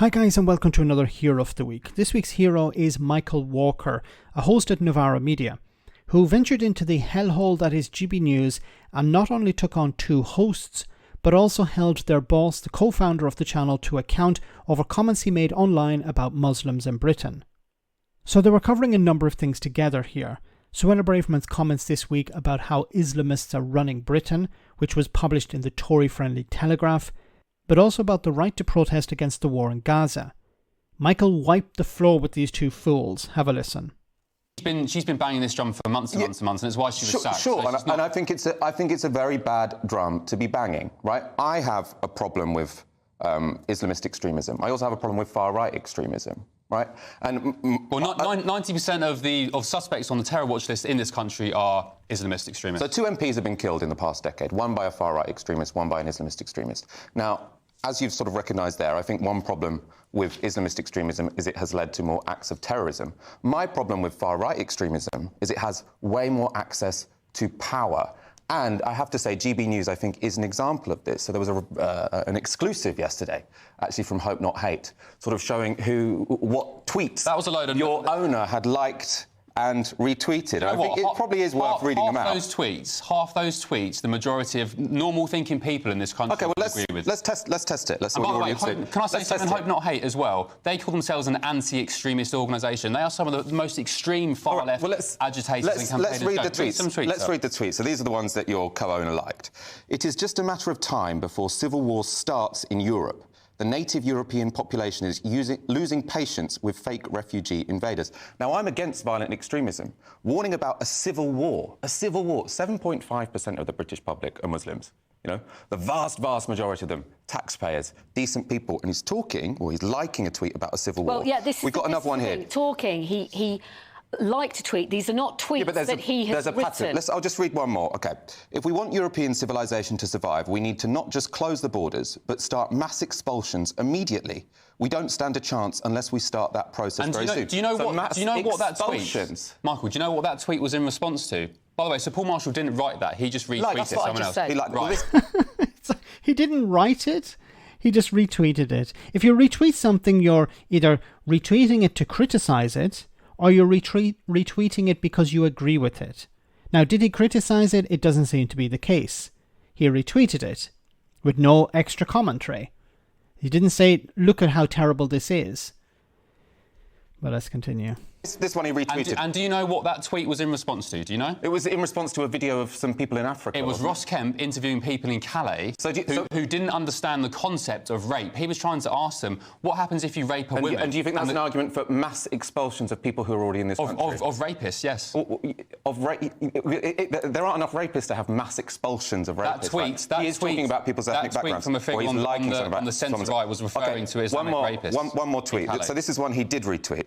Hi guys, and welcome to another Hero of the Week. This week's hero is Michael Walker, a host at Novara Media, who ventured into the hellhole that is GB News and not only took on two hosts, but also held their boss, the co-founder of the channel, to account over comments he made online about Muslims in Britain. So they were covering a number of things together here. Suella Braverman's comments this week about how Islamists are running Britain, which was published in the Tory-friendly Telegraph, but also about the right to protest against the war in Gaza. Michael wiped the floor with these two fools. Have a listen. She's been banging this drum for months and months and months, and it's why she was sacked. Sure, so and I think it's a very bad drum to be banging, right? I have a problem with Islamist extremism. I also have a problem with far-right extremism, right? And well, 90% of suspects on the terror watch list in this country are Islamist extremists. So two MPs have been killed in the past decade, one by a far-right extremist, one by an Islamist extremist. Now, as you've sort of recognised there, I think one problem with Islamist extremism is it has led to more acts of terrorism. My problem with far-right extremism is it has way more access to power. And I have to say, GB News, I think, is an example of this. So there was an exclusive yesterday, actually from Hope Not Hate, sort of showing what tweets that was a load of your owner had liked and retweeted. I think it probably is worth reading them out. Half those tweets, the majority of normal-thinking people in this country agree with. Let's test it. Let's see by the way, can I say something? Hope Not Hate as well. They call themselves an anti-extremist organisation. They are some of the most extreme far-left agitators and campaigners. Let's read the tweets. Let's read the tweets. So these are the ones that your co-owner liked. It is just a matter of time before civil war starts in Europe. The native European population is losing patience with fake refugee invaders. Now, I'm against violent extremism. Warning about a civil war. 7.5% of the British public are Muslims. You know, the vast majority of them, taxpayers, decent people. And he's liking a tweet about a civil war. Well, yeah, We've got another one here. Talking, he liked to tweet. These are not tweets that he has written. Pattern. I'll just read one more. OK. If we want European civilization to survive, we need to not just close the borders, but start mass expulsions immediately. We don't stand a chance unless we start that process very soon. Do you know what that tweet... Michael, do you know what that tweet was in response to? By the way, so Paul Marshall didn't write that. He just retweeted someone else. He didn't write it. He just retweeted it. If you retweet something, you're either retweeting it to criticise it, or you're retweeting it because you agree with it. Now, did he criticise it? It doesn't seem to be the case. He retweeted it with no extra commentary. He didn't say, look at how terrible this is. But let's continue. This one he retweeted. And do you know what that tweet was in response to? Do you know? It was in response to a video of some people in Africa. It was Ross Kemp interviewing people in Calais who didn't understand the concept of rape. He was trying to ask them, what happens if you rape a woman? And do you think that's an argument for mass expulsions of people who are already in this country? Of rapists, yes. There aren't enough rapists to have mass expulsions of rapists. He is talking about people's ethnic backgrounds. That tweet from a figure on the centre-right was referring to Islamic rapists. One more tweet. So this is one he did retweet.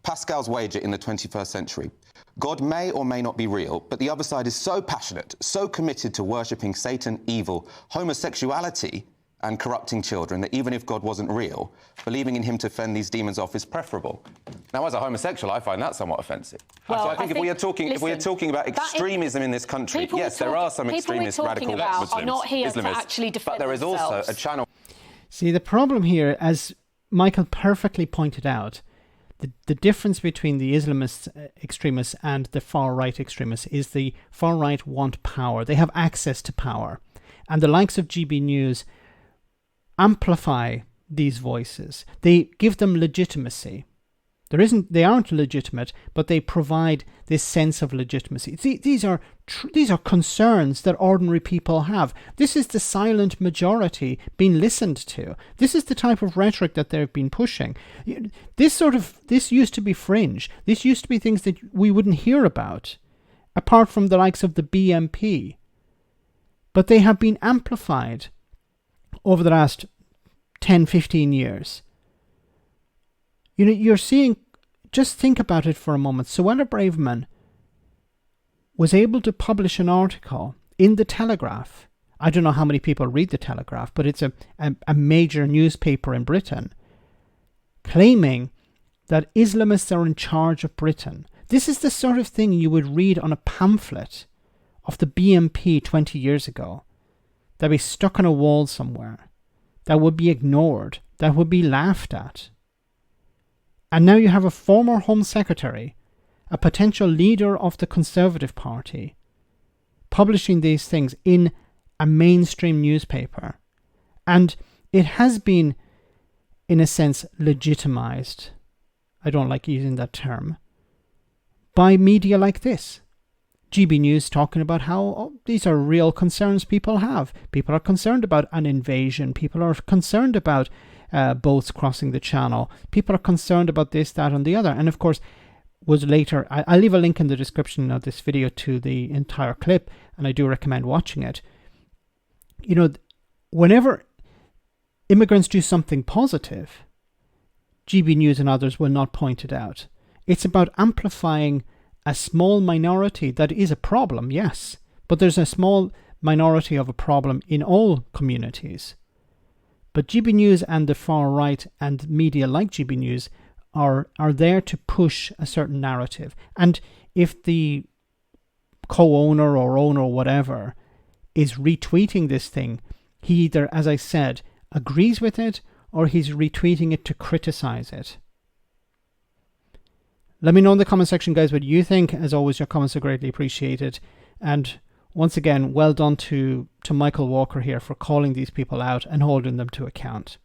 Pascal's wager in the 21st century. God may or may not be real, but the other side is so passionate, so committed to worshipping Satan, evil, homosexuality and corrupting children that even if God wasn't real, believing in him to fend these demons off is preferable. Now, as a homosexual, I find that somewhat offensive. Well, so I think if we are talking about extremism in this country, yes, there are some extremist radical Muslims, are not here to actually defend but there is also a channel. See, the problem here, as Michael perfectly pointed out, the difference between the Islamist extremists and the far-right extremists is the far-right want power. They have access to power. And the likes of GB News amplify these voices. They give them legitimacy. They aren't legitimate, but they provide this sense of legitimacy. These are concerns that ordinary people have. This is the silent majority being listened to. This is the type of rhetoric that they've been pushing. This used to be fringe. This used to be things that we wouldn't hear about, apart from the likes of the BMP. But they have been amplified over the last 10, 15 years. You know, you're seeing, just think about it for a moment. Suella Braverman was able to publish an article in the Telegraph. I don't know how many people read the Telegraph, but it's a major newspaper in Britain, claiming that Islamists are in charge of Britain. This is the sort of thing you would read on a pamphlet of the BMP 20 years ago. That'd be stuck on a wall somewhere. That would be ignored that would be laughed at. And now you have a former Home Secretary, a potential leader of the Conservative Party, publishing these things in a mainstream newspaper. And it has been, in a sense, legitimized, I don't like using that term, by media like this. GB News talking about how these are real concerns people have. People are concerned about an invasion. People are concerned about boats crossing the channel. People are concerned about this, that, and the other. And of course, was later, I'll leave a link in the description of this video to the entire clip, and I do recommend watching it. You know, whenever immigrants do something positive, GB News and others will not point it out. It's about amplifying a small minority that is a problem, yes, but there's a small minority of a problem in all communities. But GB News and the far right and media like GB News are there to push a certain narrative. And if the co-owner or owner or whatever is retweeting this thing, he either, as I said, agrees with it or he's retweeting it to criticize it. Let me know in the comment section, guys, what you think. As always, your comments are greatly appreciated. And once again, well done to Michael Walker here for calling these people out and holding them to account.